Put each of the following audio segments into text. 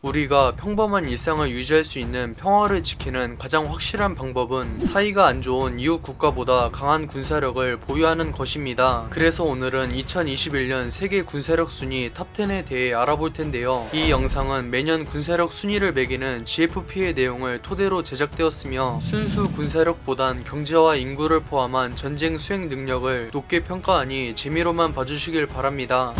우리가 평범한 일상을 유지할 수 있는 평화를 지키는 가장 확실한 방법은 사이가 안 좋은 이웃 국가보다 강한 군사력을 보유하는 것입니다. 그래서 오늘은 2021년 세계 군사력 순위 탑10에 대해 알아볼 텐데요. 이 영상은 매년 군사력 순위를 매기는 GFP의 내용을 토대로 제작되었으며 순수 군사력보단 경제와 인구를 포함한 전쟁 수행 능력을 높게 평가하니 재미로만 봐주시길 바랍니다.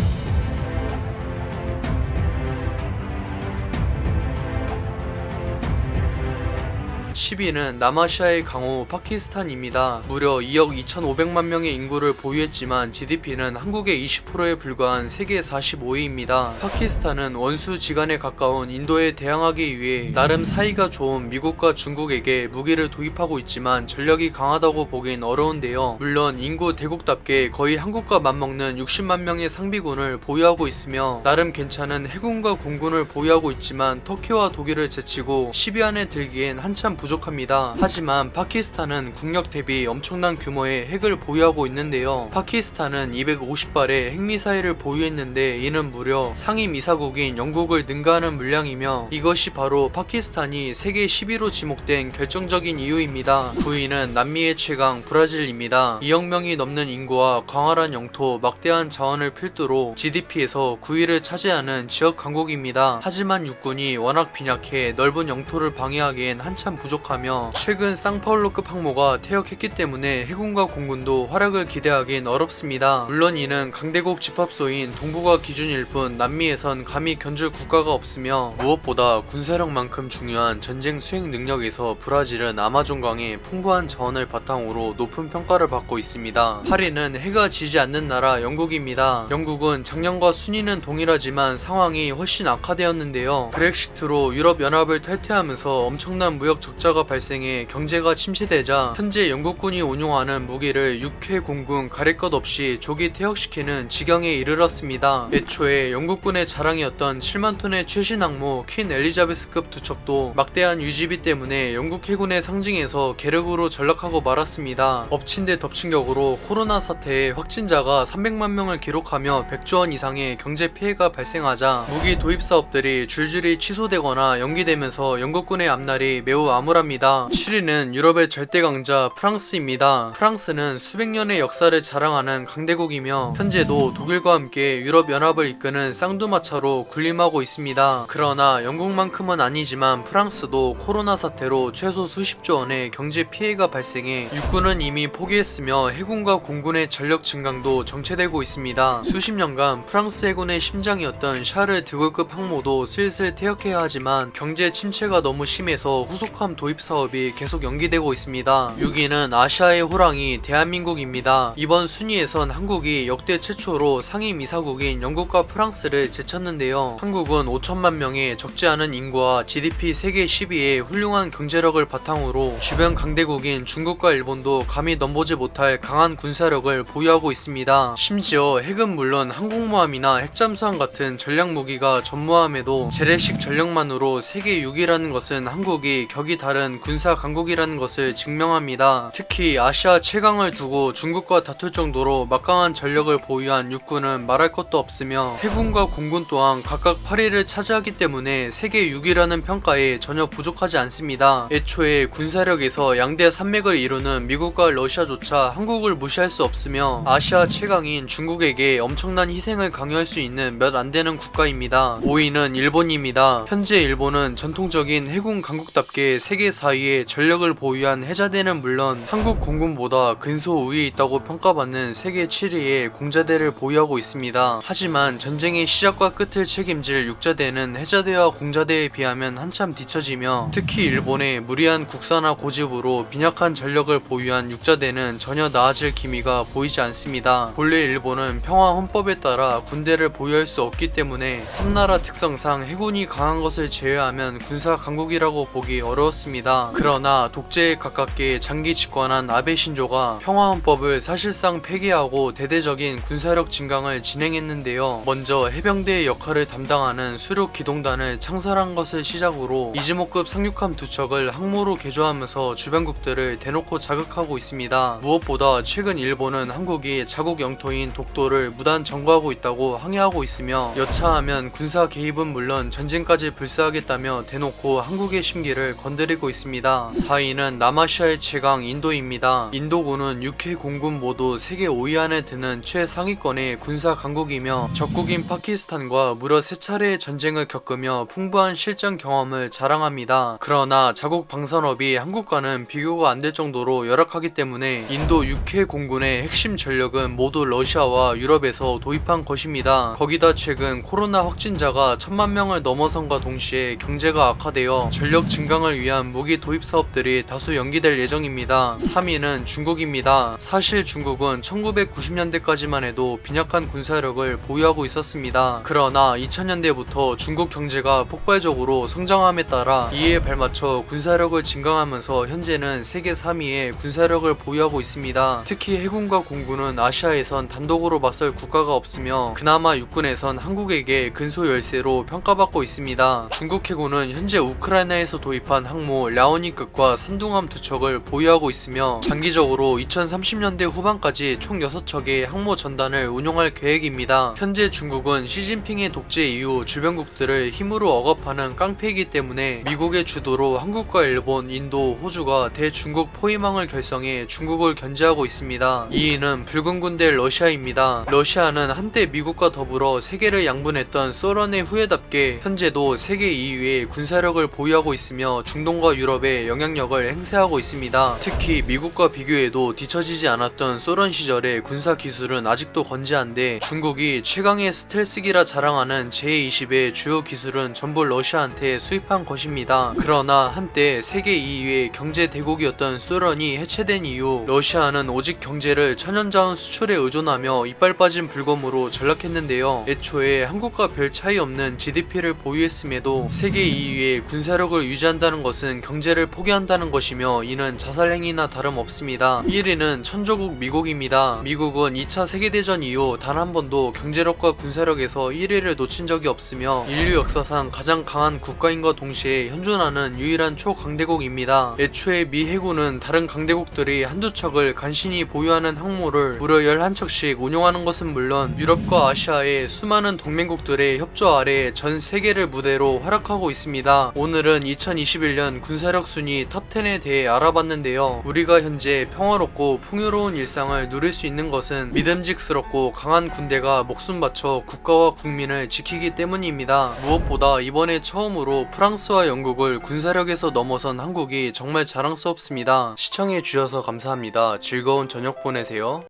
10위는 남아시아의 강호 파키스탄입니다. 무려 2억 2,500만 명의 인구를 보유했지만 GDP는 한국의 20%에 불과한 세계 45위입니다. 파키스탄은 원수지간에 가까운 인도에 대항하기 위해 나름 사이가 좋은 미국과 중국에게 무기를 도입하고 있지만 전력이 강하다고 보긴 어려운데요. 물론 인구 대국답게 거의 한국과 맞먹는 60만 명의 상비군을 보유하고 있으며 나름 괜찮은 해군과 공군을 보유하고 있지만 터키와 독일을 제치고 10위 안에 들기엔 한참 부족합니다. 하지만 파키스탄은 국력 대비 엄청난 규모의 핵을 보유하고 있는데요. 파키스탄은 250발의 핵미사일을 보유했는데 이는 무려 상위 미사국인 영국을 능가하는 물량이며 이것이 바로 파키스탄이 세계 10위로 지목된 결정적인 이유입니다. 9위는 남미의 최강 브라질입니다. 2억 명이 넘는 인구와 광활한 영토, 막대한 자원을 필두로 GDP에서 9위를 차지하는 지역 강국입니다. 하지만 육군이 워낙 빈약해 넓은 영토를 방해하기엔 한참 부족하며 최근 상파울루급 항모가 퇴역했기 때문에 해군과 공군도 활약을 기대하긴 어렵습니다. 물론 이는 강대국 집합소인 동북아 기준일 뿐 남미에선 감히 견줄 국가가 없으며 무엇보다 군사력만큼 중요한 전쟁 수행 능력에서 브라질은 아마존강의 풍부한 자원을 바탕으로 높은 평가를 받고 있습니다. 8위는 해가 지지 않는 나라 영국입니다. 영국은 작년과 순위는 동일하지만 상황이 훨씬 악화되었는데요. 브렉시트로 유럽연합을 탈퇴하면서 엄청난 무역 적자가 발생해 경제가 침체되자 현재 영국군이 운용하는 무기를 육해 공군 가릴 것 없이 조기 퇴역시키는 지경에 이르렀습니다. 애초에 영국군의 자랑이었던 7만 톤의 최신 항모 퀸 엘리자베스급 두 척도 막대한 유지비 때문에 영국 해군의 상징에서 계륵으로 전락하고 말았습니다. 엎친 데 덮친 격으로 코로나 사태에 확진자가 300만 명을 기록하며 100조 원 이상의 경제 피해가 발생하자 무기 도입 사업들이 줄줄이 취소되거나 연기되면서 영국군의 앞날이 매우 암울합니다. 7위는 유럽의 절대 강자 프랑스입니다. 프랑스는 수백 년의 역사를 자랑하는 강대국이며 현재도 독일과 함께 유럽연합을 이끄는 쌍두마차로 군림하고 있습니다. 그러나 영국만큼은 아니지만 프랑스도 코로나 사태로 최소 수십조 원의 경제 피해가 발생해 육군은 이미 포기했으며 해군과 공군의 전력 증강도 정체되고 있습니다. 수십 년간 프랑스 해군의 심장이었던 샤를 드골급 항모도 슬슬 퇴역해야 하지만 경제 침체가 너무 심해서 후속함 도입 사업이 계속 연기되고 있습니다. 6위는 아시아의 호랑이 대한민국입니다. 이번 순위에선 한국이 역대 최초로 상위 미사국인 영국과 프랑스를 제쳤는데요. 한국은 5천만 명의 적지 않은 인구와 GDP 세계 10위의 훌륭한 경제력을 바탕으로 주변 강대국인 중국과 일본도 감히 넘보지 못할 강한 군사력을 보유하고 있습니다. 심지어 핵은 물론 항공모함이나 핵잠수함 같은 전략무기가 전무함에도 재래식 전력만으로 세계 6위라는 것은 한국이 격이 다른 군사 강국이라는 것을 증명합니다. 특히 아시아 최강을 두고 중국과 다툴 정도로 막강한 전력을 보유한 육군은 말할 것도 없으며 해군과 공군 또한 각각 8위를 차지하기 때문에 세계 6위라는 평가에 전혀 부족하지 않습니다. 애초에 군사력에서 양대 산맥을 이루는 미국과 러시아조차 한국을 무시할 수 없으며 아시아 최강인 중국에게 엄청난 희생을 강요할 수 있는 몇 안되는 국가입니다. 5위는 일본입니다. 현재 일본은 전통적인 해군 강국답게 세계 4위의 전력을 보유한 해자대는 물론 한국 공군보다 근소 우위에 있다고 평가받는 세계 7위의 공자대를 보유하고 있습니다. 하지만 전쟁의 시작과 끝을 책임질 육자대는 해자대와 공자대에 비하면 한참 뒤처지며 특히 일본의 무리한 국산화 고집으로 빈약한 전력을 보유한 육자대는 전혀 나아질 기미가 보이지 않습니다. 본래 일본은 평화 헌법에 따라 군대를 보유할 수 없기 때문에 섬나라 특성상 해군이 강한 것을 제외하면 군사 강국이라고 보기 어려웠습니다. 있었습니다. 그러나 독재에 가깝게 장기 집권한 아베 신조가 평화헌법을 사실상 폐기하고 대대적인 군사력 증강을 진행했는데요. 먼저 해병대의 역할을 담당하는 수륙 기동단을 창설한 것을 시작으로 이즈모급 상륙함 2척을 항모로 개조하면서 주변국들을 대놓고 자극하고 있습니다. 무엇보다 최근 일본은 한국이 자국 영토인 독도를 무단 점거하고 있다고 항의하고 있으며 여차하면 군사 개입은 물론 전쟁까지 불사하겠다며 대놓고 한국의 심기를 건드리고 있습니다. 4위는 남아시아의 최강 인도입니다. 인도군은 6회 공군 모두 세계 5위 안에 드는 최상위권의 군사 강국이며 적국인 파키스탄과 무려 3차례의 전쟁을 겪으며 풍부한 실전 경험을 자랑합니다. 그러나 자국 방산업이 한국과는 비교가 안 될 정도로 열악하기 때문에 인도 6회 공군의 핵심 전력은 모두 러시아와 유럽에서 도입한 것입니다. 거기다 최근 코로나 확진자가 1000만 명을 넘어선과 동시에 경제가 악화되어 전력 증강을 위한 무기 도입 사업들이 다수 연기될 예정입니다. 3위는 중국입니다. 사실 중국은 1990년대까지만 해도 빈약한 군사력을 보유하고 있었습니다. 그러나 2000년대부터 중국 경제가 폭발적으로 성장함에 따라 이에 발맞춰 군사력을 증강하면서 현재는 세계 3위의 군사력을 보유하고 있습니다. 특히 해군과 공군은 아시아에선 단독으로 맞설 국가가 없으며 그나마 육군에선 한국에게 근소 열세로 평가받고 있습니다. 중국 해군은 현재 우크라이나에서 도입한 항모 랴오닝급과 산둥함 2척을 보유하고 있으며 장기적으로 2030년대 후반까지 총 6척의 항모 전단을 운용할 계획입니다. 현재 중국은 시진핑의 독재 이후 주변국들을 힘으로 억압하는 깡패이기 때문에 미국의 주도로 한국과 일본, 인도, 호주가 대중국 포위망을 결성해 중국을 견제하고 있습니다. 2위는 붉은 군대 러시아입니다. 러시아는 한때 미국과 더불어 세계를 양분했던 소련의 후예답게 현재도 세계 2위의 군사력을 보유하고 있으며 중동과 유럽에 영향력을 행사하고 있습니다. 특히 미국과 비교해도 뒤처지지 않았던 소련 시절의 군사 기술은 아직도 건재한데 중국이 최강의 스텔스기라 자랑하는 제20의 주요 기술은 전부 러시아한테 수입한 것입니다. 그러나 한때 세계 2위의 경제 대국이었던 소련이 해체된 이후 러시아는 오직 경제를 천연자원 수출에 의존하며 이빨 빠진 불검으로 전락했는데요. 애초에 한국과 별 차이 없는 GDP를 보유했음에도 세계 2위의 군사력을 유지한다는 것은 경제를 포기한다는 것이며 이는 자살행위나 다름없습니다. 1위는 천조국 미국입니다. 미국은 2차 세계대전 이후 단 한 번도 경제력과 군사력에서 1위를 놓친 적이 없으며 인류 역사상 가장 강한 국가인과 동시에 현존하는 유일한 초강대국입니다. 애초에 미 해군은 다른 강대국들이 한두 척을 간신히 보유하는 항모를 무려 11척씩 운용하는 것은 물론 유럽과 아시아의 수많은 동맹국들의 협조 아래 전 세계를 무대로 활약하고 있습니다. 오늘은 2021년 군사력 순위 탑10에 대해 알아봤는데요. 우리가 현재 평화롭고 풍요로운 일상을 누릴 수 있는 것은 믿음직스럽고 강한 군대가 목숨 바쳐 국가와 국민을 지키기 때문입니다. 무엇보다 이번에 처음으로 프랑스와 영국을 군사력에서 넘어선 한국이 정말 자랑스럽습니다. 시청해주셔서 감사합니다. 즐거운 저녁 보내세요.